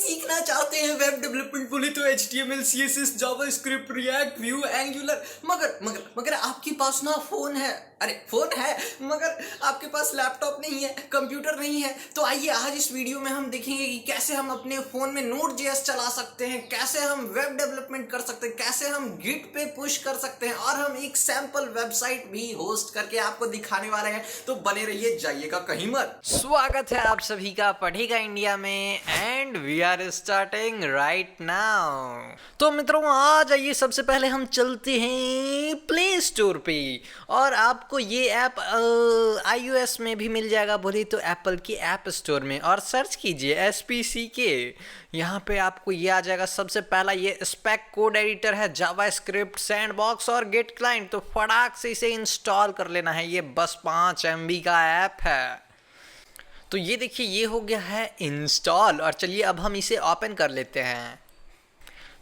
सीखना चाहते हैं वेब डेवलपमेंट बोले तो HTML CSS JavaScript react view angular, मगर मगर मगर आपके पास ना फोन है, अरे फोन है मगर आपके पास लैपटॉप नहीं है, कंप्यूटर नहीं है। तो आइए आज इस वीडियो में हम देखेंगे कि कैसे हम अपने फोन में Node.js चला सकते हैं, कैसे हम वेब डेवलपमेंट कर सकते हैं, कैसे हम गिट पे पुश कर सकते हैं और हम एक सैंपल वेबसाइट भी होस्ट करके आपको दिखाने वाले हैं। तो बने रहिए, जाइएगा कहीं मत। स्वागत है आप सभी का पढ़ेगा इंडिया में and we are starting right now. तो मित्रों आ जाइए, सबसे पहले हम चलते हैं प्ले स्टोर पे और आपको ये ऐप iOS में भी मिल जाएगा, बोले तो एप्पल की ऐप स्टोर में, और सर्च कीजिए SPCK। यहाँ पे आपको ये आ जाएगा। सबसे पहला ये स्पेक कोड एडिटर है, जावास्क्रिप्ट, सैंडबॉक्स और गेट क्लाइंट। तो फटाक से इसे इंस्टॉल कर लेना है, ये बस 5 MB का ऐप है। तो ये देखिए ये हो गया है इंस्टॉल, और चलिए अब हम इसे ओपन कर लेते हैं।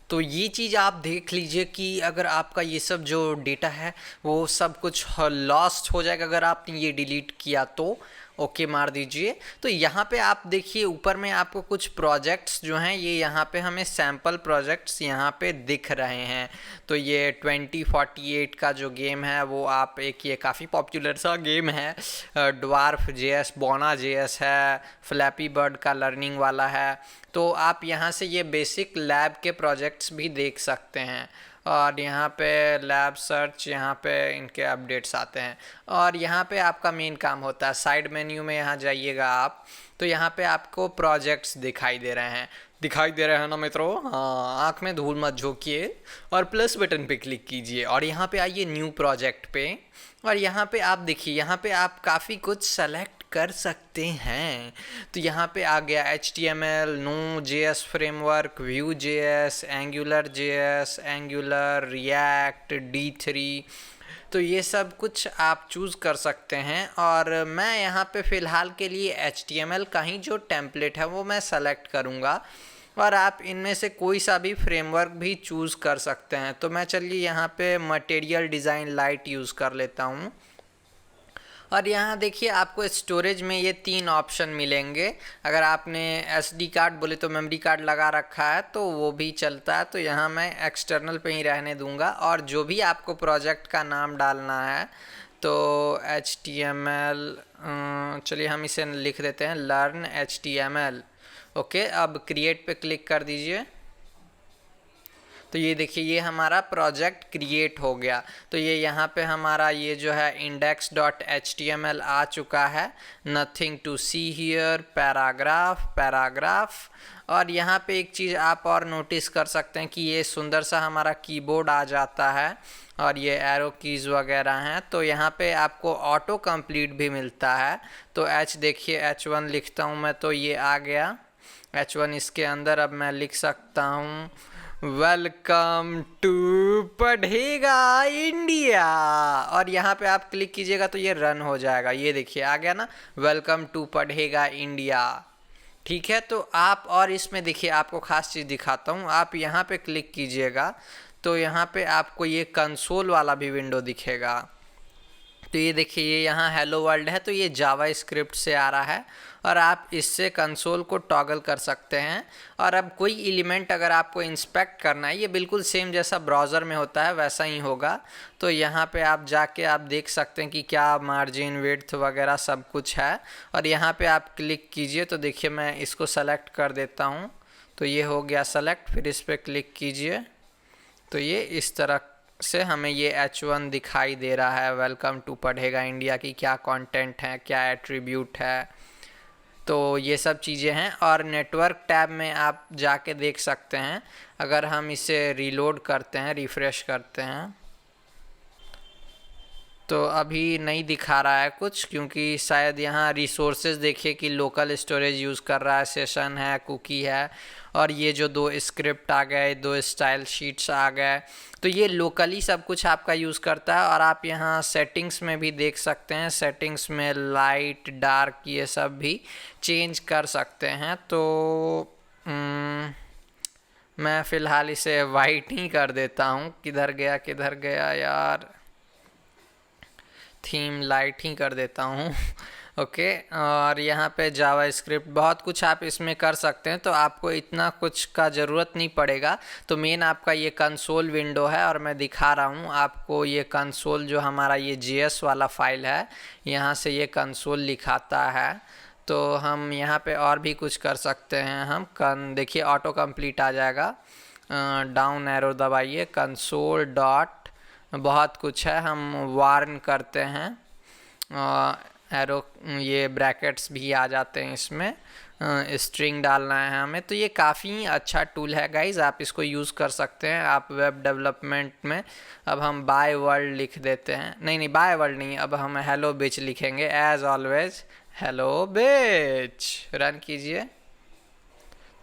तो ये चीज़ आप देख लीजिए कि अगर आपका ये सब जो डेटा है वो सब कुछ लॉस्ट हो जाएगा अगर आपने ये डिलीट किया तो ओके मार दीजिए। तो यहाँ पे आप देखिए ऊपर में आपको कुछ प्रोजेक्ट्स जो हैं ये यहाँ पे हमें सैम्पल प्रोजेक्ट्स यहाँ पे दिख रहे हैं। तो ये 2048 का जो गेम है वो आप ये काफ़ी पॉपुलर सा गेम है। ड्वार्फ JS, बोना JS है, फ्लैपी बर्ड का लर्निंग वाला है। तो आप यहाँ से ये बेसिक लैब के प्रोजेक्ट्स भी देख सकते हैं, और यहाँ पे लैब सर्च, यहाँ पे इनके अपडेट्स आते हैं, और यहाँ पे आपका मेन काम होता है साइड मेन्यू में यहाँ जाइएगा आप, तो यहाँ पे आपको प्रोजेक्ट्स दिखाई दे रहे हैं ना मित्रों। हाँ, आँख में धूल मत झोंकिए और प्लस बटन पे क्लिक कीजिए और यहाँ पे आइए न्यू प्रोजेक्ट पे, और यहाँ पे आप देखिए यहाँ पे आप काफ़ी कुछ सेलेक्ट कर सकते हैं। तो यहाँ पे आ गया HTML, Node.js framework, Vue.js, AngularJS, Angular, React, D3। तो ये सब कुछ आप चूज़ कर सकते हैं, और मैं यहाँ पे फ़िलहाल के लिए HTML का ही जो टेम्पलेट है वो मैं सेलेक्ट करूँगा, और आप इनमें से कोई सा भी फ्रेमवर्क भी चूज़ कर सकते हैं। तो मैं चलिए यहाँ पे मटेरियल डिज़ाइन लाइट यूज़ कर लेता हूँ, और यहाँ देखिए आपको स्टोरेज में ये 3 ऑप्शन मिलेंगे। अगर आपने SD कार्ड बोले तो मेमोरी कार्ड लगा रखा है तो वो भी चलता है। तो यहाँ मैं एक्सटर्नल पे ही रहने दूंगा, और जो भी आपको प्रोजेक्ट का नाम डालना है तो HTML, चलिए हम इसे लिख देते हैं लर्न HTML। ओके, अब क्रिएट पे क्लिक कर दीजिए। तो ये देखिए ये हमारा प्रोजेक्ट क्रिएट हो गया। तो ये यहाँ पे हमारा ये जो है index.html आ चुका है, nothing to see here, paragraph. और यहाँ पे एक चीज़ आप और नोटिस कर सकते हैं कि ये सुंदर सा हमारा कीबोर्ड आ जाता है, और ये एरो कीज़ वगैरह हैं। तो यहाँ पे आपको ऑटो कंप्लीट भी मिलता है। तो देखिए H1 लिखता हूँ मैं तो ये आ गया H1। इसके अंदर अब मैं लिख सकता हूँ वेलकम टू पढ़ेगा इंडिया, और यहाँ पे आप क्लिक कीजिएगा तो ये रन हो जाएगा। ये देखिए आ गया ना, वेलकम टू पढ़ेगा इंडिया। ठीक है, तो आप और इसमें देखिए आपको खास चीज़ दिखाता हूँ। आप यहाँ पे क्लिक कीजिएगा तो यहाँ पे आपको ये कंसोल वाला भी विंडो दिखेगा। तो ये देखिए ये यहाँ हेलो वर्ल्ड है, तो ये जावा स्क्रिप्ट से आ रहा है, और आप इससे कंसोल को टॉगल कर सकते हैं। और अब कोई एलिमेंट अगर आपको इंस्पेक्ट करना है, ये बिल्कुल सेम जैसा ब्राउज़र में होता है वैसा ही होगा। तो यहाँ पे आप जाके आप देख सकते हैं कि क्या मार्जिन, विड्थ वगैरह सब कुछ है, और यहाँ पे आप क्लिक कीजिए। तो देखिए मैं इसको सेलेक्ट कर देता हूँ, तो ये हो गया सेलेक्ट। फिर इस पर क्लिक कीजिए तो ये इस तरह से हमें ये H1 दिखाई दे रहा है, वेलकम टू पढ़ेगा इंडिया की क्या कंटेंट है, क्या एट्रीब्यूट है। तो ये सब चीज़ें हैं, और नेटवर्क टैब में आप जाके देख सकते हैं। अगर हम इसे रीलोड करते हैं, रिफ़्रेश करते हैं, तो अभी नहीं दिखा रहा है कुछ, क्योंकि शायद यहाँ रिसोर्सेज देखिए कि लोकल स्टोरेज यूज़ कर रहा है, सेशन है, कुकी है, और ये जो 2 स्क्रिप्ट आ गए, 2 स्टाइल शीट्स आ गए। तो ये लोकली सब कुछ आपका यूज़ करता है। और आप यहाँ सेटिंग्स में भी देख सकते हैं, सेटिंग्स में लाइट, डार्क ये सब भी चेंज कर सकते हैं। तो मैं फ़िलहाल इसे वाइट ही कर देता हूँ। किधर गया यार, थीम लाइट ही कर देता हूँ। ओके, और यहाँ पे जावा स्क्रिप्ट बहुत कुछ आप इसमें कर सकते हैं, तो आपको इतना कुछ का ज़रूरत नहीं पड़ेगा। तो मेन आपका ये कंसोल विंडो है और मैं दिखा रहा हूँ आपको ये कंसोल जो हमारा ये JS वाला फाइल है, यहाँ से ये कंसोल लिखाता है। तो हम यहाँ पे और भी कुछ कर सकते हैं। हम देखिए ऑटो कंप्लीट आ जाएगा, डाउन एरो दबाइए, कंसोल डॉट बहुत कुछ है, हम वार्न करते हैं, एरो ये ब्रैकेट्स भी आ जाते हैं इसमें, स्ट्रिंग डालना है हमें। तो ये काफ़ी अच्छा टूल है गाइज, आप इसको यूज़ कर सकते हैं आप वेब डेवलपमेंट में। अब हम बाय वर्ल्ड लिख देते हैं, नहीं बाय वर्ल्ड नहीं, अब हम हेलो बिच लिखेंगे एज ऑलवेज, हेलो बिच, रन कीजिए।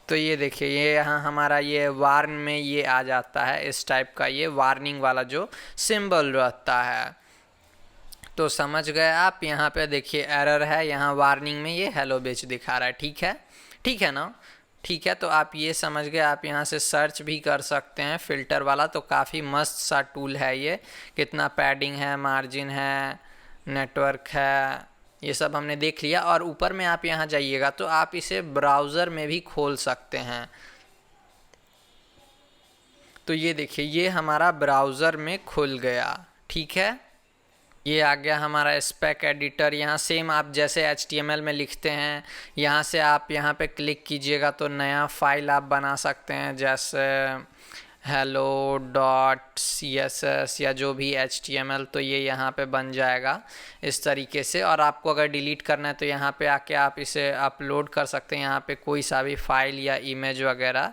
तो ये देखिए ये यहाँ हमारा ये वार्न में ये आ जाता है, इस टाइप का ये वार्निंग वाला जो सिंबल रहता है। तो समझ गए आप, यहाँ पे देखिए एरर है, यहाँ वार्निंग में ये हेलो बिच दिखा रहा है। ठीक है ना, ठीक है। तो आप ये समझ गए, आप यहाँ से सर्च भी कर सकते हैं फ़िल्टर वाला। तो काफ़ी मस्त सा टूल है ये, कितना पैडिंग है, मार्जिन है, नेटवर्क है, ये सब हमने देख लिया। और ऊपर में आप यहाँ जाइएगा तो आप इसे ब्राउज़र में भी खोल सकते हैं। तो ये देखिए ये हमारा ब्राउज़र में खुल गया, ठीक है। ये आ गया हमारा स्पेक एडिटर। यहाँ सेम आप जैसे HTML में लिखते हैं, यहाँ से आप यहाँ पे क्लिक कीजिएगा तो नया फाइल आप बना सकते हैं, जैसे hello.css या जो भी HTML। तो ये यहाँ पे बन जाएगा इस तरीके से। और आपको अगर डिलीट करना है तो यहाँ पे आके आप इसे अपलोड कर सकते हैं, यहाँ पे कोई सा भी फाइल या इमेज वगैरह।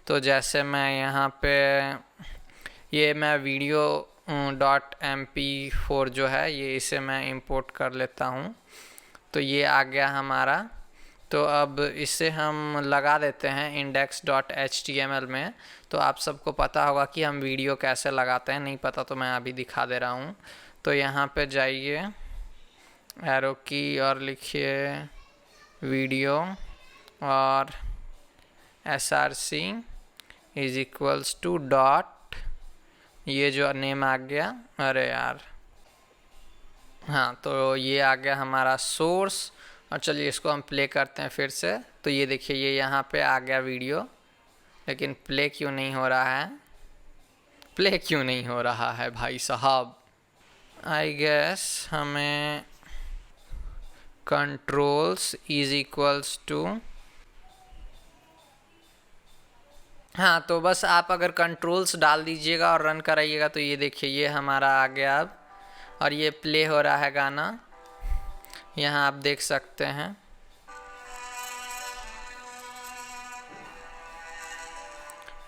तो जैसे मैं यहाँ पे ये मैं वीडियो .mp4 जो है ये, इसे मैं इंपोर्ट कर लेता हूँ। तो ये आ गया हमारा। तो अब इसे हम लगा देते हैं index.html में। तो आप सबको पता होगा कि हम वीडियो कैसे लगाते हैं, नहीं पता तो मैं अभी दिखा दे रहा हूँ। तो यहाँ पे जाइए, एरो की और लिखिए वीडियो, और src is equals to dot, ये जो नेम आ गया, अरे यार हाँ, तो ये आ गया हमारा सोर्स। और चलिए इसको हम प्ले करते हैं फिर से। तो ये देखिए ये यहाँ पे आ गया वीडियो, लेकिन प्ले क्यों नहीं हो रहा है, प्ले क्यों नहीं हो रहा है भाई साहब। आई गेस हमें कंट्रोल्स इज इक्वल्स टू, हाँ, तो बस आप अगर कंट्रोल्स डाल दीजिएगा और रन कराइएगा तो ये देखिए ये हमारा आ गया अब, और ये प्ले हो रहा है गाना, यहाँ आप देख सकते हैं।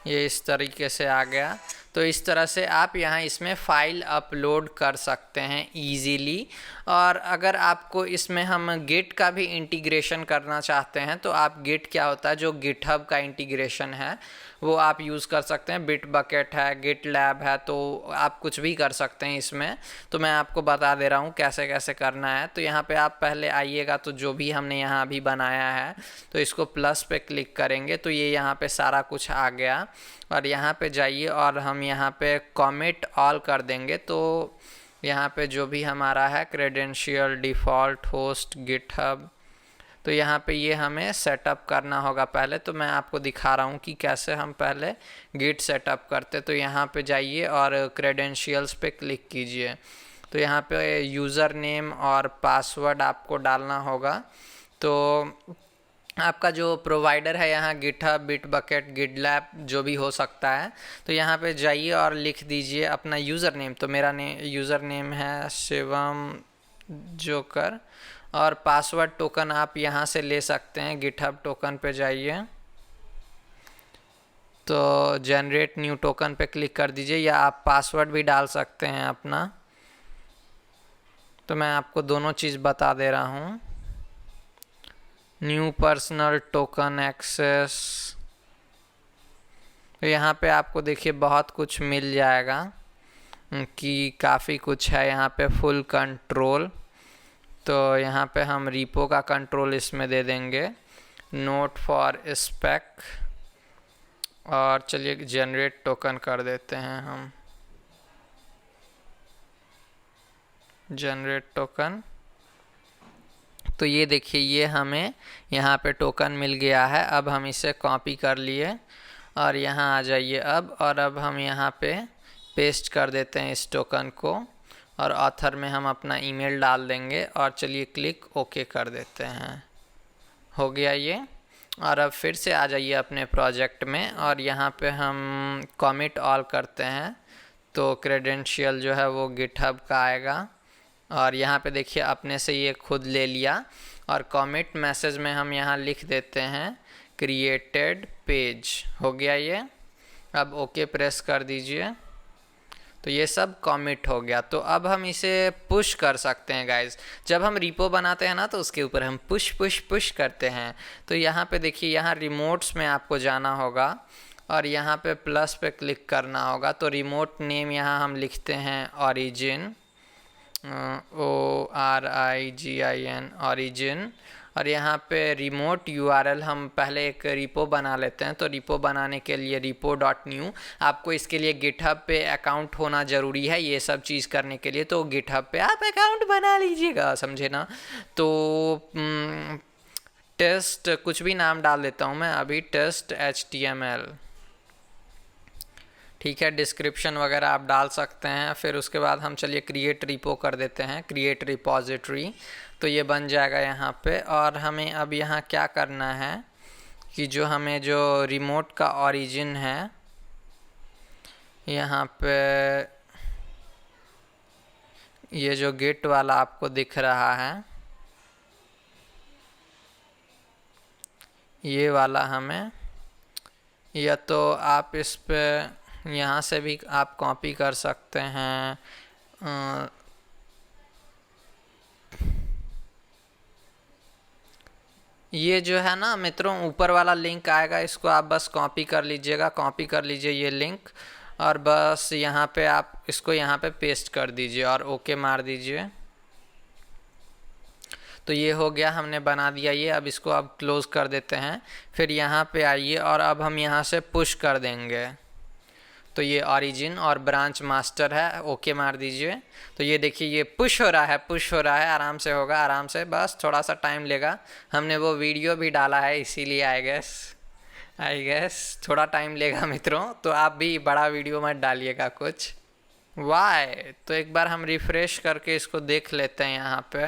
ये इस तरीके से आ गया। तो इस तरह से आप यहाँ इसमें फ़ाइल अपलोड कर सकते हैं इजीली। और अगर आपको इसमें हम गिट का भी इंटीग्रेशन करना चाहते हैं तो आप गिट क्या होता है, जो गिटहब का इंटीग्रेशन है वो आप यूज़ कर सकते हैं। बिट बकेट है, गिट लैब है, तो आप कुछ भी कर सकते हैं इसमें। तो मैं आपको बता दे रहा हूँ कैसे कैसे करना है। तो यहाँ पे आप पहले आइएगा, तो जो भी हमने यहाँ अभी बनाया है तो इसको प्लस पे क्लिक करेंगे तो ये यहाँ पे सारा कुछ आ गया। और यहाँ पे जाइए और हम यहाँ पे कमिट ऑल कर देंगे। तो यहाँ पे जो भी हमारा है क्रेडेंशियल, डिफ़ॉल्ट, होस्ट, गिटहब, तो यहाँ पे ये हमें सेटअप करना होगा पहले। तो मैं आपको दिखा रहा हूँ कि कैसे हम पहले गिट सेटअप करते। तो यहाँ पे जाइए और क्रेडेंशियल्स पे क्लिक कीजिए। तो यहाँ पे यूज़र नेम और पासवर्ड आपको डालना होगा। तो आपका जो प्रोवाइडर है यहाँ गिटहब, बिटबकेट, गिटलैब जो भी हो सकता है। तो यहाँ पे जाइए और लिख दीजिए अपना यूज़र नेम। तो मेरा यूज़र नेम है शिवम जोकर, और पासवर्ड टोकन आप यहाँ से ले सकते हैं। गिटहब टोकन पे जाइए, तो जनरेट न्यू टोकन पे क्लिक कर दीजिए, या आप पासवर्ड भी डाल सकते हैं अपना। तो मैं आपको दोनों चीज़ बता दे रहा हूँ। न्यू पर्सनल टोकन एक्सेस, तो यहाँ पे आपको देखिए बहुत कुछ मिल जाएगा कि काफ़ी कुछ है यहाँ पे। फुल कंट्रोल, तो यहाँ पे हम रीपो का कंट्रोल इसमें दे देंगे, नोट फॉर स्पेक, और चलिए जनरेट टोकन कर देते हैं हम, जनरेट टोकन। तो ये देखिए ये हमें यहाँ पे टोकन मिल गया है। अब हम इसे कॉपी कर लिए और यहाँ आ जाइए अब, और अब हम यहाँ पे पेस्ट कर देते हैं इस टोकन को, और ऑथर में हम अपना ईमेल डाल देंगे और चलिए क्लिक ओके कर देते हैं। हो गया ये। और अब फिर से आ जाइए अपने प्रोजेक्ट में और यहाँ पे हम कमिट ऑल करते हैं, तो क्रेडेंशियल जो है वो गिटहब का आएगा। और यहाँ पे देखिए अपने से ये खुद ले लिया, और कमिट मैसेज में हम यहाँ लिख देते हैं क्रिएटेड पेज। हो गया ये। अब ओके प्रेस कर दीजिए, तो ये सब कमिट हो गया। तो अब हम इसे पुश कर सकते हैं गाइज। जब हम रिपो बनाते हैं ना तो उसके ऊपर हम पुश पुश पुश करते हैं। तो यहाँ पे देखिए यहाँ रिमोट्स में आपको जाना होगा और यहाँ पे प्लस पे क्लिक करना होगा। तो रिमोट नेम यहाँ हम लिखते हैं ओरिजिन, ORIGIN ओरिजिन। और यहाँ पे रिमोट URL हम पहले एक रिपो बना लेते हैं। तो रिपो बनाने के लिए repo.new, आपको इसके लिए गिटहब पे अकाउंट होना ज़रूरी है ये सब चीज़ करने के लिए। तो गिटहब पे आप अकाउंट बना लीजिएगा, समझे ना। तो टेस्ट कुछ भी नाम डाल देता हूँ मैं अभी, टेस्ट HTML, ठीक है। डिस्क्रिप्शन वगैरह आप डाल सकते हैं। फिर उसके बाद हम चलिए क्रिएट रिपो कर देते हैं, क्रिएट रिपोजिटरी। तो ये बन जाएगा यहाँ पे। और हमें अब यहाँ क्या करना है कि जो हमें जो रिमोट का ओरिजिन है यहाँ पे ये जो गेट वाला आपको दिख रहा है, ये वाला हमें, या तो आप इस पे यहाँ से भी आप कॉपी कर सकते हैं। ये जो है ना मित्रों ऊपर वाला लिंक आएगा, इसको आप बस कॉपी कर लीजिएगा, कॉपी कर लीजिए ये लिंक, और बस यहाँ पे आप इसको यहाँ पे पेस्ट कर दीजिए और ओके मार दीजिए। तो ये हो गया, हमने बना दिया ये। अब इसको अब क्लोज कर देते हैं। फिर यहाँ पे आइए और अब हम यहाँ से पुश कर देंगे। तो ये ओरिजिन और ब्रांच मास्टर है, ओके मार दीजिए। तो ये देखिए ये पुश हो रहा है, पुश हो रहा है, आराम से होगा, आराम से, बस थोड़ा सा टाइम लेगा। हमने वो वीडियो भी डाला है इसीलिए आई गेस थोड़ा टाइम लेगा मित्रों। तो आप भी बड़ा वीडियो मत डालिएगा कुछ। वाई, तो एक बार हम रिफ्रेश करके इसको देख लेते हैं यहाँ पे।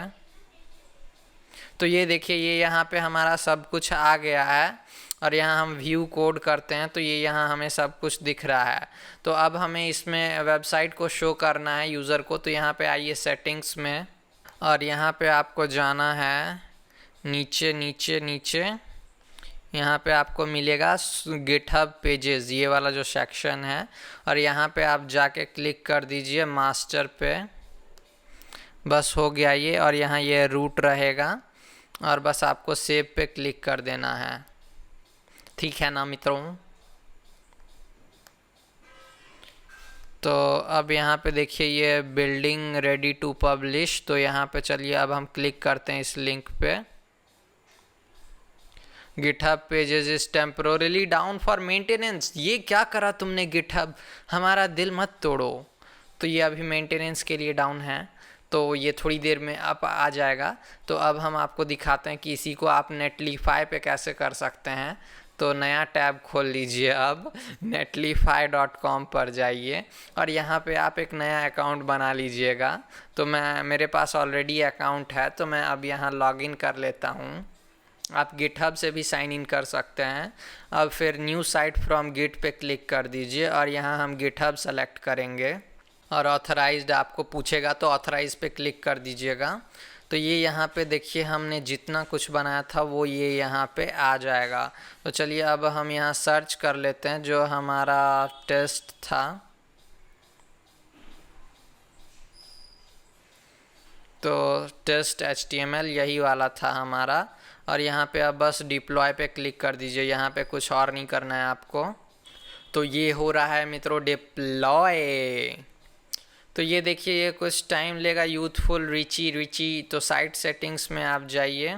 तो ये देखिए ये यहाँ पे हमारा सब कुछ आ गया है, और यहाँ हम व्यू कोड करते हैं तो ये यहाँ हमें सब कुछ दिख रहा है। तो अब हमें इसमें वेबसाइट को शो करना है यूज़र को। तो यहाँ पे आइए सेटिंग्स में, और यहाँ पे आपको जाना है नीचे नीचे नीचे। यहाँ पे आपको मिलेगा गिटहब पेजेस, ये वाला जो सेक्शन है, और यहाँ पे आप जाके क्लिक कर दीजिए मास्टर पे। बस हो गया ये, और यहाँ ये रूट रहेगा, और बस आपको सेव पे क्लिक कर देना है, ठीक है ना मित्रों। तो अब यहाँ पे देखिए ये बिल्डिंग रेडी टू पब्लिश। तो यहाँ पे चलिए अब हम क्लिक करते हैं इस लिंक पे। GitHub pages is temporarily down for maintenance. ये क्या करा तुमने गिटहब, हमारा दिल मत तोड़ो। तो ये अभी मेंटेनेंस के लिए डाउन है, तो ये थोड़ी देर में अब आ जाएगा। तो अब हम आपको दिखाते हैं कि इसी को आप नेटलीफाई पे कैसे कर सकते हैं। तो नया टैब खोल लीजिए, अब netlify.com पर जाइए और यहाँ पे आप एक नया अकाउंट बना लीजिएगा। तो मेरे पास ऑलरेडी अकाउंट है, तो मैं अब यहाँ लॉगिन कर लेता हूँ। आप गिटहब से भी साइन इन कर सकते हैं। अब फिर न्यू साइट फ्रॉम गिट पे क्लिक कर दीजिए, और यहाँ हम गिटहब सेलेक्ट करेंगे, और ऑथराइज्ड आपको पूछेगा तो ऑथराइज पे क्लिक कर दीजिएगा। तो ये यहाँ पे देखिए हमने जितना कुछ बनाया था वो ये यहाँ पे आ जाएगा। तो चलिए अब हम यहाँ सर्च कर लेते हैं जो हमारा टेस्ट था। तो टेस्ट HTML यही वाला था हमारा, और यहाँ पे अब बस डिप्लॉय पे क्लिक कर दीजिए। यहाँ पे कुछ और नहीं करना है आपको। तो ये हो रहा है मित्रों डिप्लॉय। तो ये देखिए ये कुछ टाइम लेगा, यूथफुल रिची। तो साइट सेटिंग्स में आप जाइए,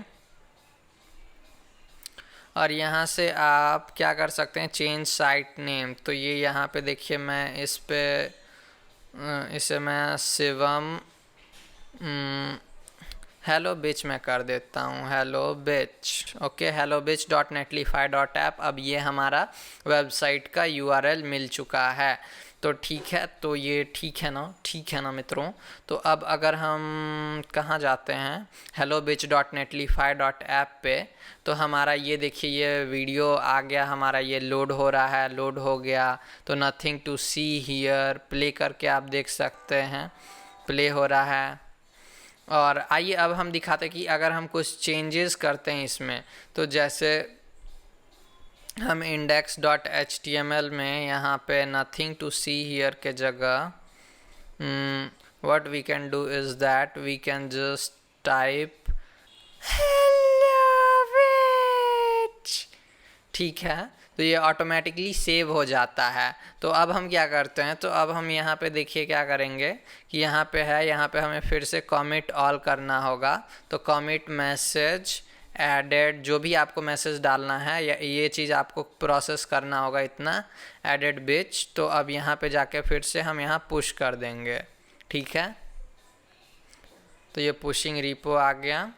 और यहाँ से आप क्या कर सकते हैं, चेंज साइट नेम। तो ये यहाँ पे देखिए मैं इसे मैं शिवम हेलो बिच मैं कर देता हूँ, हेलो बिच। ओके, हेलो बिच डॉट नेटलीफाई डॉट ऐप। अब ये हमारा वेबसाइट का URL मिल चुका है। तो ठीक है, तो ये ठीक है ना मित्रों। तो अब अगर हम कहाँ जाते हैं, हेलो बिच डॉट नेटलीफाई डॉट ऐप पे, तो हमारा ये देखिए ये वीडियो आ गया हमारा, ये लोड हो रहा है, लोड हो गया। तो nothing to see here, play करके आप देख सकते हैं, प्ले हो रहा है। और आइए अब हम दिखाते हैं कि अगर हम कुछ चेंजेस करते हैं इसमें, तो जैसे हम index.html में यहाँ पे नथिंग टू सी हियर के जगह what we can do is that we can just type hello bitch। ठीक है, तो ये ऑटोमेटिकली सेव हो जाता है। तो अब हम क्या करते हैं, तो अब हम यहाँ पे देखिए क्या करेंगे कि यहाँ पे है, यहाँ पे हमें फिर से कॉमिट ऑल करना होगा। तो कॉमिट मैसेज एडेड, जो भी आपको मैसेज डालना है या ये चीज़ आपको प्रोसेस करना होगा इतना, एडेड बिच। तो अब यहाँ पे जाके फिर से हम यहाँ पुश कर देंगे। ठीक है, तो ये पुशिंग रिपो आ गया।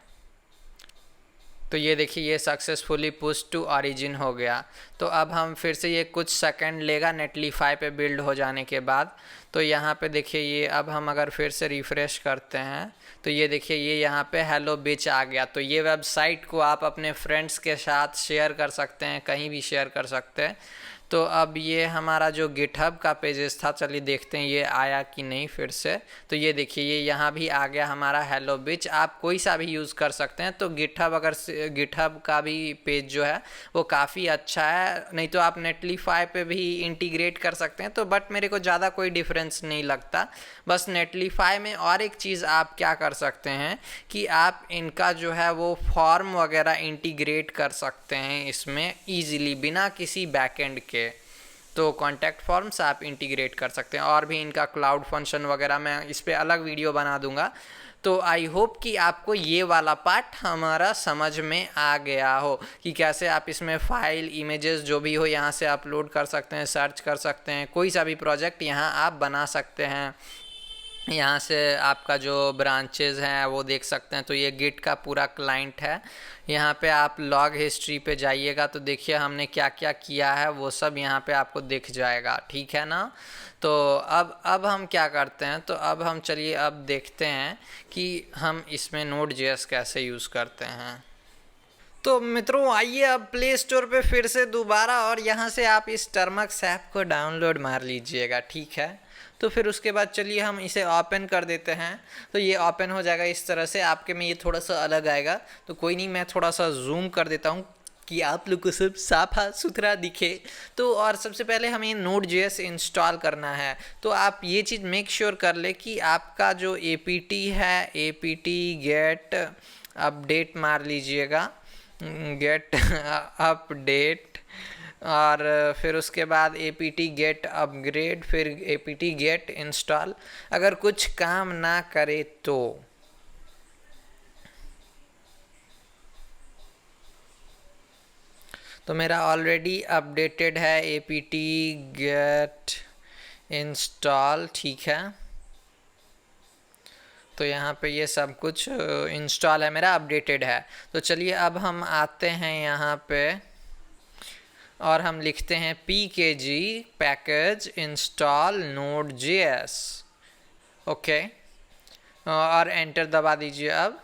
तो ये देखिए ये सक्सेसफुली पुश टू ओरिजिन हो गया। तो अब हम फिर से, ये कुछ सेकंड लेगा नेटलीफाई पे बिल्ड हो जाने के बाद। तो यहाँ पे देखिए ये, अब हम अगर फिर से रिफ़्रेश करते हैं तो ये देखिए ये यहाँ पे हेलो बिच आ गया। तो ये वेबसाइट को आप अपने फ्रेंड्स के साथ शेयर कर सकते हैं, कहीं भी शेयर कर सकते हैं। तो अब ये हमारा जो गिटहब का पेजेस था, चलिए देखते हैं ये आया कि नहीं फिर से। तो ये देखिए ये यहाँ भी आ गया हमारा हेलो बिच। आप कोई सा भी यूज़ कर सकते हैं। तो गिटहब, अगर गिटहब का भी पेज जो है वो काफ़ी अच्छा है, नहीं तो आप नेटलीफाई पे भी इंटीग्रेट कर सकते हैं। तो बट मेरे को ज़्यादा कोई डिफरेंस नहीं लगता। बस नेटलीफाई में और एक चीज़ आप क्या कर सकते हैं कि आप इनका जो है वो फॉर्म वगैरह इंटीग्रेट कर सकते हैं इसमें ईजिली, बिना किसी बैकएंड के। तो कॉन्टैक्ट फॉर्म्स आप इंटीग्रेट कर सकते हैं, और भी इनका क्लाउड फंक्शन वगैरह मैं इस पर अलग वीडियो बना दूंगा। तो आई होप कि आपको ये वाला पार्ट हमारा समझ में आ गया हो कि कैसे आप इसमें फाइल, इमेजेस जो भी हो यहाँ से अपलोड कर सकते हैं, सर्च कर सकते हैं, कोई सा भी प्रोजेक्ट यहाँ आप बना सकते हैं। यहाँ से आपका जो ब्रांचेज हैं वो देख सकते हैं। तो ये गिट का पूरा क्लाइंट है। यहाँ पे आप लॉग हिस्ट्री पे जाइएगा तो देखिए हमने क्या क्या किया है वो सब यहाँ पे आपको दिख जाएगा। ठीक है ना। तो अब हम क्या करते हैं, तो अब हम चलिए अब देखते हैं कि हम इसमें Node.js कैसे यूज़ करते हैं। तो मित्रों आइए अब प्ले स्टोर पे फिर से दोबारा, और यहाँ से आप इस टर्मक्स ऐप को डाउनलोड मार लीजिएगा। ठीक है, तो फिर उसके बाद चलिए हम इसे ओपन कर देते हैं। तो ये ओपन हो जाएगा इस तरह से। आपके में ये थोड़ा सा अलग आएगा, तो कोई नहीं, मैं थोड़ा सा जूम कर देता हूँ कि आप लोग को सब साफा सुथरा दिखे। तो और सबसे पहले हमें Node.js इंस्टॉल करना है। तो आप ये चीज़ मेक श्योर कर ले कि आपका जो apt है, apt get अपडेट मार लीजिएगा, गेट अपडेट, और फिर उसके बाद apt get अपग्रेड, फिर apt get इंस्टॉल। अगर कुछ काम ना करे तो मेरा ऑलरेडी अपडेटेड है apt get इंस्टॉल। ठीक है, तो यहाँ पे ये सब कुछ इंस्टॉल है मेरा, अपडेटेड है। तो चलिए अब हम आते हैं यहाँ पे और हम लिखते हैं pkg package install Node.js। Okay, और एंटर दबा दीजिए अब।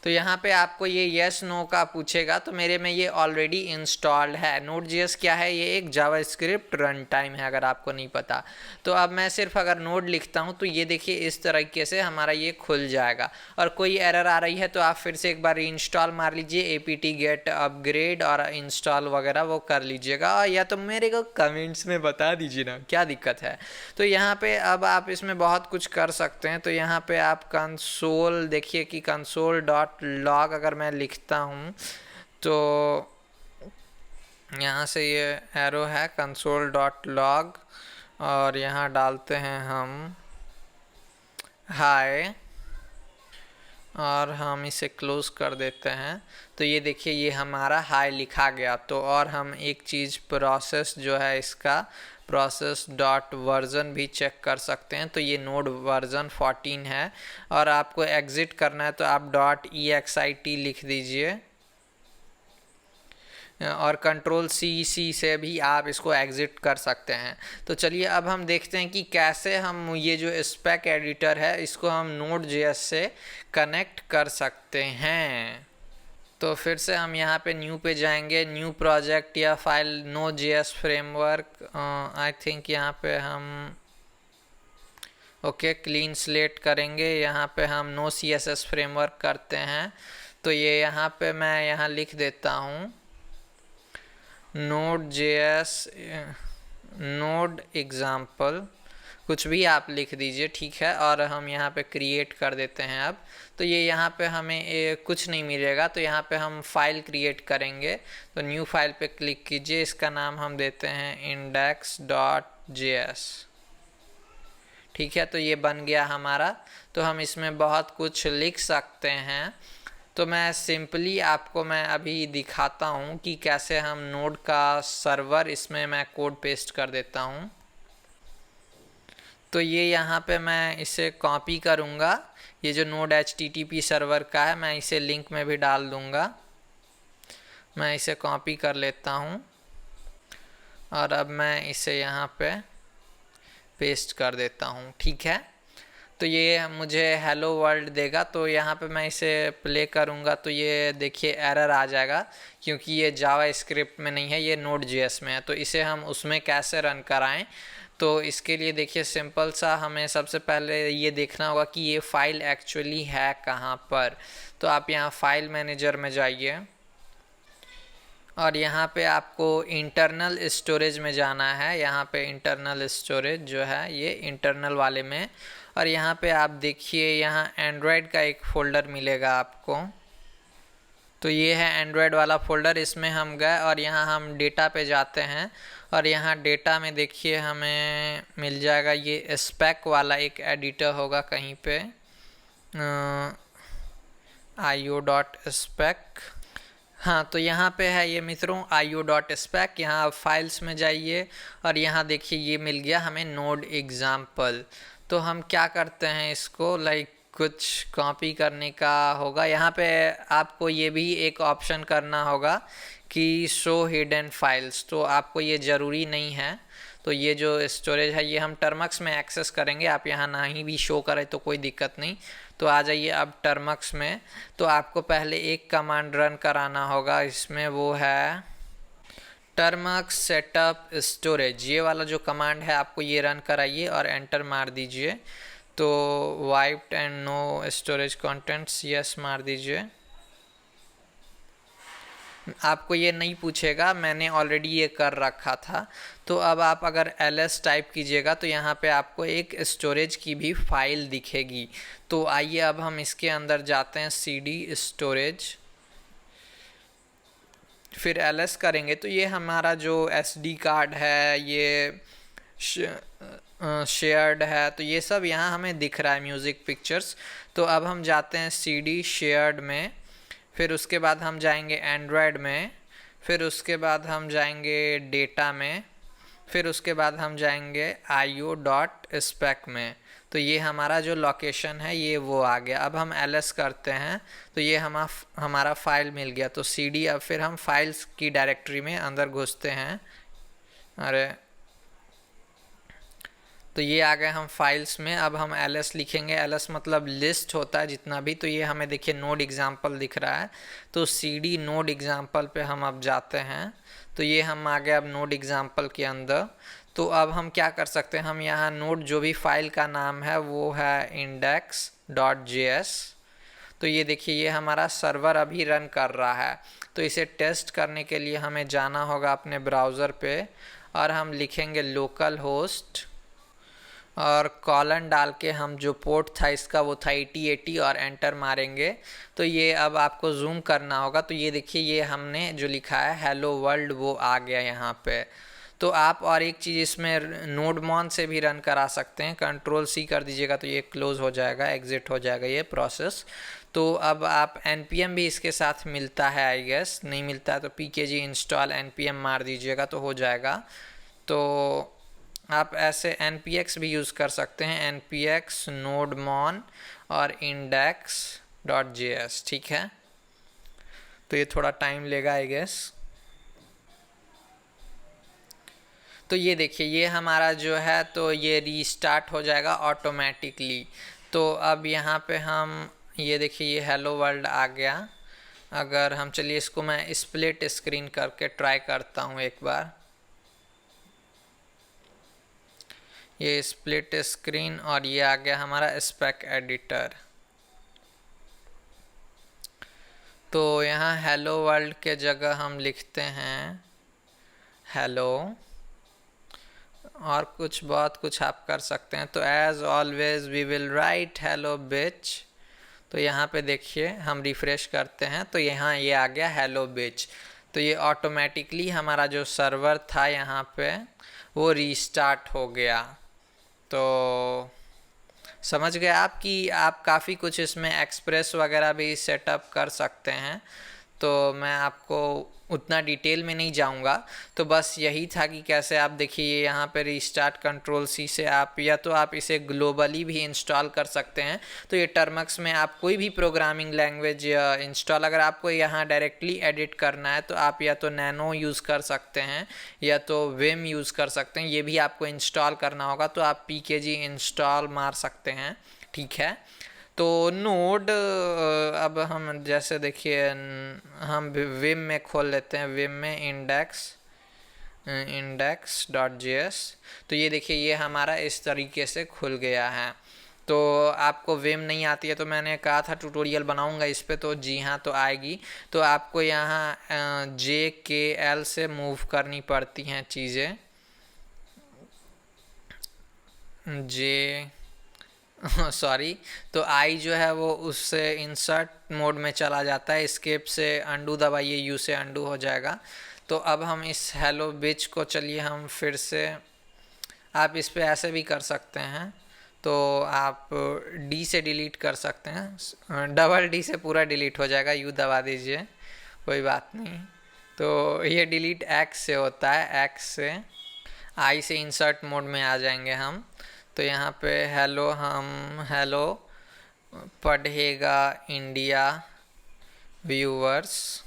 तो यहाँ पे आपको ये येस नो का पूछेगा, तो मेरे में ये ऑलरेडी इंस्टॉल्ड है। Node.js क्या है, ये एक जावास्क्रिप्ट रन टाइम है अगर आपको नहीं पता। तो अब मैं सिर्फ अगर नोड लिखता हूँ तो ये देखिए इस तरीके से हमारा ये खुल जाएगा। और कोई एरर आ रही है तो आप फिर से एक बार इंस्टॉल मार लीजिए, apt get अपग्रेड और इंस्टॉल वगैरह वो कर लीजिएगा, या तो मेरे को कमेंट्स में बता दीजिए ना क्या दिक्कत है। तो यहाँ पे अब आप इसमें बहुत कुछ कर सकते हैं। तो यहाँ पे आप कंसोल देखिए कि console.log अगर मैं लिखता हूँ तो यहाँ से ये एरो है console.log, और यहाँ डालते हैं हम हाय, और हम इसे क्लोज कर देते हैं। तो ये देखिए ये हमारा हाय लिखा गया। तो और हम एक चीज़ प्रोसेस जो है इसका प्रोसेस डॉट वर्जन भी चेक कर सकते हैं। तो ये नोड वर्जन 14 है और आपको एग्ज़िट करना है तो आप .exit लिख दीजिए और कंट्रोल C से भी आप इसको एग्ज़िट कर सकते हैं। तो चलिए अब हम देखते हैं कि कैसे हम ये जो स्पेक एडिटर है इसको हम Node.js से कनेक्ट कर सकते हैं। तो फिर से हम यहाँ पे न्यू पे जाएंगे, न्यू प्रोजेक्ट या file Node.js framework, I think यहाँ पे हम ओके क्लीन स्लेट करेंगे। यहाँ पे हम नो CSS फ्रेमवर्क करते हैं। तो ये यहाँ पे मैं यहाँ लिख देता हूँ Node.js नोड एग्जाम्पल, कुछ भी आप लिख दीजिए, ठीक है। और हम यहाँ पे क्रिएट कर देते हैं। अब तो ये यहाँ पे हमें कुछ नहीं मिलेगा, तो यहाँ पे हम फाइल क्रिएट करेंगे। तो न्यू फाइल पे क्लिक कीजिए, इसका नाम हम देते हैं index.js, ठीक है। तो ये बन गया हमारा। तो हम इसमें बहुत कुछ लिख सकते हैं। तो मैं सिंपली आपको मैं अभी दिखाता हूँ कि कैसे हम नोड का सर्वर, इसमें मैं कोड पेस्ट कर देता हूँ। तो ये यहाँ पे मैं इसे कॉपी करूँगा, ये जो नोड HTTP सर्वर का है मैं इसे लिंक में भी डाल दूँगा। मैं इसे कॉपी कर लेता हूँ और अब मैं इसे यहाँ पे पेस्ट कर देता हूँ, ठीक है। तो ये मुझे हेलो वर्ल्ड देगा। तो यहाँ पे मैं इसे प्ले करूँगा तो ये देखिए एरर आ जाएगा क्योंकि ये जावा स्क्रिप्ट में नहीं है, ये Node.js में है। तो इसे हम उसमें कैसे रन कराएं, तो इसके लिए देखिए सिंपल सा हमें सबसे पहले ये देखना होगा कि ये फ़ाइल एक्चुअली है कहाँ पर। तो आप यहाँ फाइल मैनेजर में जाइए और यहाँ पे आपको इंटरनल स्टोरेज में जाना है। यहाँ पे इंटरनल स्टोरेज जो है ये इंटरनल वाले में, और यहाँ पे आप देखिए यहाँ एंड्रॉयड का एक फ़ोल्डर मिलेगा आपको। तो ये है एंड्रॉयड वाला फ़ोल्डर, इसमें हम गए और यहाँ हम डेटा पे जाते हैं और यहाँ डेटा में देखिए हमें मिल जाएगा ये स्पेक वाला एक एडिटर होगा कहीं पे, io.spec। हाँ, तो यहाँ पे है ये मित्रों io.spec। यहाँ आप फाइल्स में जाइए और यहाँ देखिए ये मिल गया हमें नोड एग्जाम्पल। तो हम क्या करते हैं इसको कुछ कॉपी करने का होगा। यहाँ पे आपको ये भी एक ऑप्शन करना होगा कि शो हिडन फाइल्स, तो आपको ये ज़रूरी नहीं है। तो ये जो स्टोरेज है ये हम टर्मक्स में एक्सेस करेंगे, आप यहाँ ना ही भी शो करें तो कोई दिक्कत नहीं। तो आ जाइए अब टर्मक्स में। तो आपको पहले एक कमांड रन कराना होगा, इसमें वो है टर्मक्स सेटअप स्टोरेज। ये वाला जो कमांड है आपको ये रन कराइए और एंटर मार दीजिए। तो wiped and no storage contents yes मार दीजिए। आपको ये नहीं पूछेगा, मैंने ऑलरेडी ये कर रखा था। तो अब आप अगर ls टाइप कीजिएगा तो यहाँ पे आपको एक स्टोरेज की भी फाइल दिखेगी। तो आइए अब हम इसके अंदर जाते हैं cd स्टोरेज, फिर ls करेंगे तो ये हमारा जो SD कार्ड है ये शेयर्ड है, तो ये सब यहाँ हमें दिख रहा है, म्यूज़िक पिक्चर्स। तो अब हम जाते हैं cd शेयर्ड में, फिर उसके बाद हम जाएंगे एंड्रॉयड में, फिर उसके बाद हम जाएंगे डेटा में, फिर उसके बाद हम जाएंगे io.spec में। तो ये हमारा जो लोकेशन है ये वो आ गया। अब हम ls करते हैं तो ये हमारा फाइल मिल गया। तो cd, अब फिर हम फाइल्स की डायरेक्टरी में अंदर घुसते हैं। अरे तो ये आ गए हम फाइल्स में। अब हम ls लिखेंगे, ls मतलब लिस्ट होता है जितना भी। तो ये हमें देखिए नोड एग्जाम्पल दिख रहा है, तो cd नोड एग्जाम्पल पे हम अब जाते हैं। तो ये हम आ गए अब नोड एग्जाम्पल के अंदर। तो अब हम क्या कर सकते हैं, हम यहाँ नोड जो भी फाइल का नाम है वो है index.js। तो ये देखिए ये हमारा सर्वर अभी रन कर रहा है। तो इसे टेस्ट करने के लिए हमें जाना होगा अपने ब्राउज़र पे और हम लिखेंगे लोकल होस्ट और कॉलन डाल के हम जो पोर्ट था इसका वो था 8080 और एंटर मारेंगे। तो ये अब आपको जूम करना होगा। तो ये देखिए ये हमने जो लिखा है हेलो वर्ल्ड वो आ गया यहाँ पे। तो आप और एक चीज़ इसमें नोडमॉन से भी रन करा सकते हैं, कंट्रोल C कर दीजिएगा तो ये क्लोज़ हो जाएगा, एग्ज़िट हो जाएगा ये प्रोसेस। तो अब आप npm भी इसके साथ मिलता है आई गेस, नहीं मिलता है तो pkg इंस्टॉल npm मार दीजिएगा तो हो जाएगा। तो आप ऐसे npx भी यूज़ कर सकते हैं, npx nodemon और index.js, ठीक है। तो ये थोड़ा टाइम लेगा आई गेस। तो ये देखिए ये हमारा जो है तो ये रीस्टार्ट हो जाएगा ऑटोमेटिकली। तो अब यहाँ पे हम ये देखिए ये हेलो वर्ल्ड आ गया। अगर हम चलिए इसको मैं स्प्लिट स्क्रीन करके ट्राई करता हूँ एक बार, ये स्प्लिट स्क्रीन, और ये आ गया हमारा स्पेक एडिटर। तो यहाँ हेलो वर्ल्ड के जगह हम लिखते हैं हेलो, और कुछ बहुत कुछ आप कर सकते हैं। तो as always we will write hello bitch. तो यहाँ पे देखिए हम रिफ़्रेश करते हैं तो यहाँ ये आ गया हेलो बिच। तो ये ऑटोमेटिकली हमारा जो सर्वर था यहाँ पे वो रीस्टार्ट हो गया। तो समझ गए आप कि आप काफ़ी कुछ इसमें एक्सप्रेस वगैरह भी सेटअप कर सकते हैं। तो मैं आपको उतना डिटेल में नहीं जाऊंगा, तो बस यही था कि कैसे आप देखिए यहाँ पे रीस्टार्ट कंट्रोल सी से आप या तो आप इसे ग्लोबली भी इंस्टॉल कर सकते हैं। तो ये टर्मक्स में आप कोई भी प्रोग्रामिंग लैंग्वेज इंस्टॉल, अगर आपको यहाँ डायरेक्टली एडिट करना है तो आप या तो नैनो यूज़ कर सकते हैं या तो विम यूज़ कर सकते हैं। ये भी आपको इंस्टॉल करना होगा तो आप pkg इंस्टॉल मार सकते हैं, ठीक है। तो नोड अब हम जैसे देखिए हम विम में खोल लेते हैं, विम में index.js। तो ये देखिए ये हमारा इस तरीके से खुल गया है। तो आपको विम नहीं आती है तो मैंने कहा था ट्यूटोरियल बनाऊंगा इस पे, तो जी हाँ तो आएगी। तो आपको यहाँ JKL से मूव करनी पड़ती हैं चीज़ें, सॉरी। तो आई जो है वो उससे इंसर्ट मोड में चला जाता है, एस्केप से अंडू दबाइए, यू से अंडू हो जाएगा। तो अब हम इस हेलो बिच को चलिए हम फिर से, आप इस पे ऐसे भी कर सकते हैं। तो आप डी से डिलीट कर सकते हैं, डबल डी से पूरा डिलीट हो जाएगा, यू दबा दीजिए, कोई बात नहीं। तो ये डिलीट एक्स से होता है, एक्स से आई से इंसर्ट मोड में आ जाएंगे हम। तो यहाँ पे हेलो, हम हेलो पढ़ेगा इंडिया व्यूअर्स,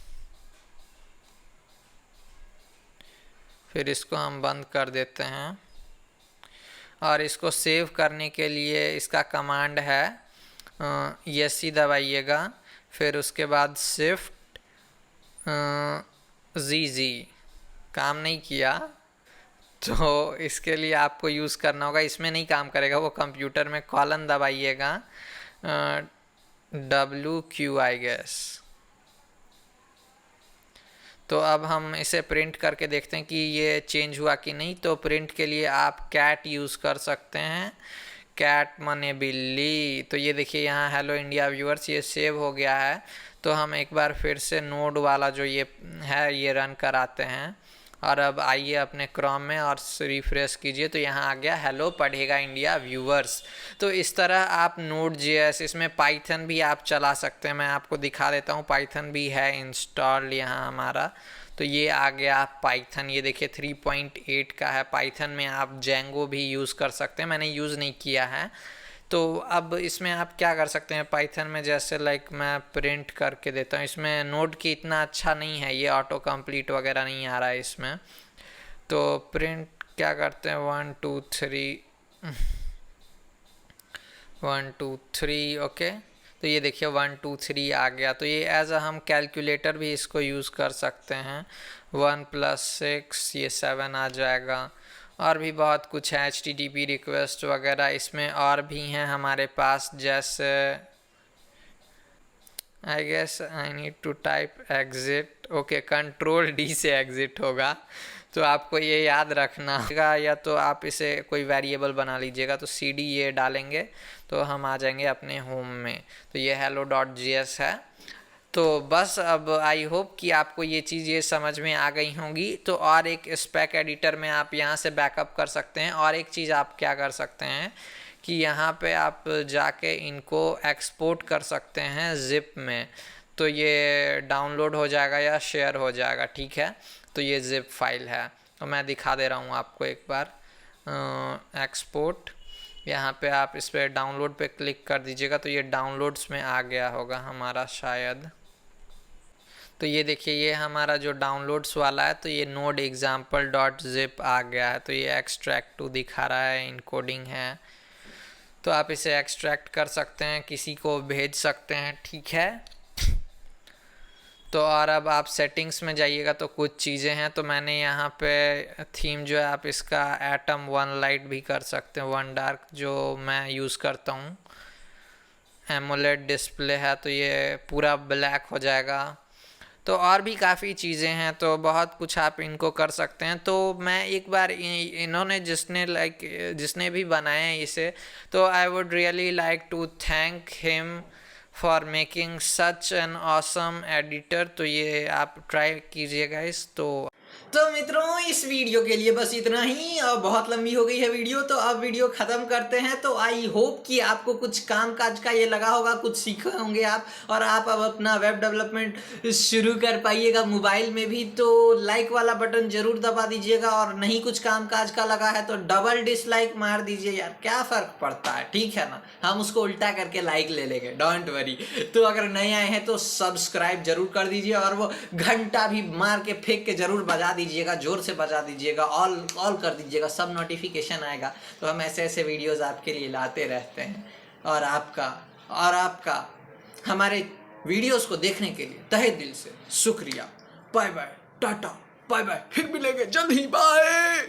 फिर इसको हम बंद कर देते हैं। और इसको सेव करने के लिए इसका कमांड है यस दबाइएगा, फिर उसके बाद शिफ्ट जी। काम नहीं किया तो इसके लिए आपको यूज़ करना होगा, इसमें नहीं काम करेगा वो, कंप्यूटर में कॉलन दबाइएगा, WQ आई गेस। तो अब हम इसे प्रिंट करके देखते हैं कि ये चेंज हुआ कि नहीं। तो प्रिंट के लिए आप कैट यूज़ कर सकते हैं, कैट माने बिल्ली। तो ये देखिए यहाँ हेलो इंडिया व्यूअर्स ये सेव हो गया है। तो हम एक बार फिर से नोड वाला जो ये है ये रन कराते हैं। और अब आइए अपने क्रोम में और रिफ्रेश कीजिए तो यहाँ आ गया हेलो पढ़ेगा इंडिया व्यूअर्स। तो इस तरह आप Node.js, इसमें पाइथन भी आप चला सकते हैं। मैं आपको दिखा देता हूँ, पाइथन भी है इंस्टॉल यहाँ हमारा। तो ये आ गया पाइथन, ये देखिए 3.8 का है। पाइथन में आप जेंगो भी यूज़ कर सकते हैं, मैंने यूज़ नहीं किया है। तो अब इसमें आप क्या कर सकते हैं पाइथन में, जैसे लाइक मैं प्रिंट करके देता हूँ। इसमें नोड की इतना अच्छा नहीं है, ये ऑटो कंप्लीट वगैरह नहीं आ रहा है इसमें। तो प्रिंट क्या करते हैं 1 2 3 1 2 3 ओके। तो ये देखिए 1 2 3 आ गया। तो ये एज अ हम कैलकुलेटर भी इसको यूज़ कर सकते हैं। 1 + 6 ये 7 आ जाएगा। और भी बहुत कुछ है, HTTP रिक्वेस्ट वगैरह इसमें और भी हैं हमारे पास। जैसे I guess I need to type exit, okay control D से एग्जिट होगा। तो आपको ये याद रखना होगा, या तो आप इसे कोई वेरिएबल बना लीजिएगा। तो CD ये डालेंगे तो हम आ जाएंगे अपने होम में। तो ये hello.js है। तो बस अब आई होप कि आपको ये चीज़ ये समझ में आ गई होंगी। तो और एक स्पेक एडिटर में आप यहाँ से बैकअप कर सकते हैं। और एक चीज़ आप क्या कर सकते हैं कि यहाँ पे आप जाके इनको एक्सपोर्ट कर सकते हैं ज़िप में। तो ये डाउनलोड हो जाएगा या शेयर हो जाएगा, ठीक है। तो ये ज़िप फाइल है, तो मैं दिखा दे रहा हूँ आपको एक बार। एक्सपोर्ट, यहाँ पे आप इस पर डाउनलोड पे क्लिक कर दीजिएगा तो ये डाउनलोड्स में आ गया होगा हमारा शायद। तो ये देखिए ये हमारा जो डाउनलोड्स वाला है तो ये नोड एग्जाम्पल डॉट जिप आ गया है। तो ये एक्सट्रैक्ट टू दिखा रहा है, इनकोडिंग है, तो आप इसे एक्सट्रैक्ट कर सकते हैं, किसी को भेज सकते हैं, ठीक है। तो और अब आप सेटिंग्स में जाइएगा तो कुछ चीज़ें हैं, तो मैंने यहाँ पे थीम जो है आप इसका एटम 1 लाइट भी कर सकते हैं, 1 डार्क जो मैं यूज़ करता हूँ। एमोलेड डिस्प्ले है तो ये पूरा ब्लैक हो जाएगा। तो और भी काफ़ी चीज़ें हैं, तो बहुत कुछ आप इनको कर सकते हैं। तो मैं एक बार इन्होंने जिसने भी बनाया है इसे, तो I would really like to thank him for making such an awesome editor. तो ये आप ट्राई कीजिएगा इस। तो मित्रों इस वीडियो के लिए बस इतना ही, और बहुत लंबी हो गई है वीडियो, तो अब वीडियो ख़त्म करते हैं। तो आई होप कि आपको कुछ काम काज का ये लगा होगा, कुछ सीखे होंगे आप, और आप अब अपना वेब डेवलपमेंट शुरू कर पाइएगा मोबाइल में भी। तो लाइक वाला बटन जरूर दबा दीजिएगा, और नहीं कुछ काम काज का लगा है तो डबल डिसलाइक मार दीजिए यार, क्या फ़र्क पड़ता है, ठीक है ना, हम उसको उल्टा करके लाइक ले लेंगे, डोंट वरी। तो अगर नए आए हैं तो सब्सक्राइब जरूर कर दीजिए, और वो घंटा भी मार के फेंक के जरूर बजा दीजिएगा, जोर से बजा दीजिएगा, ऑल कर दीजिएगा, सब नोटिफिकेशन आएगा। तो हम ऐसे ऐसे वीडियोस आपके लिए लाते रहते हैं, और आपका हमारे वीडियोस को देखने के लिए तहे दिल से शुक्रिया। Bye bye, tata, bye bye, फिर मिलेंगे जल्द ही, बाय।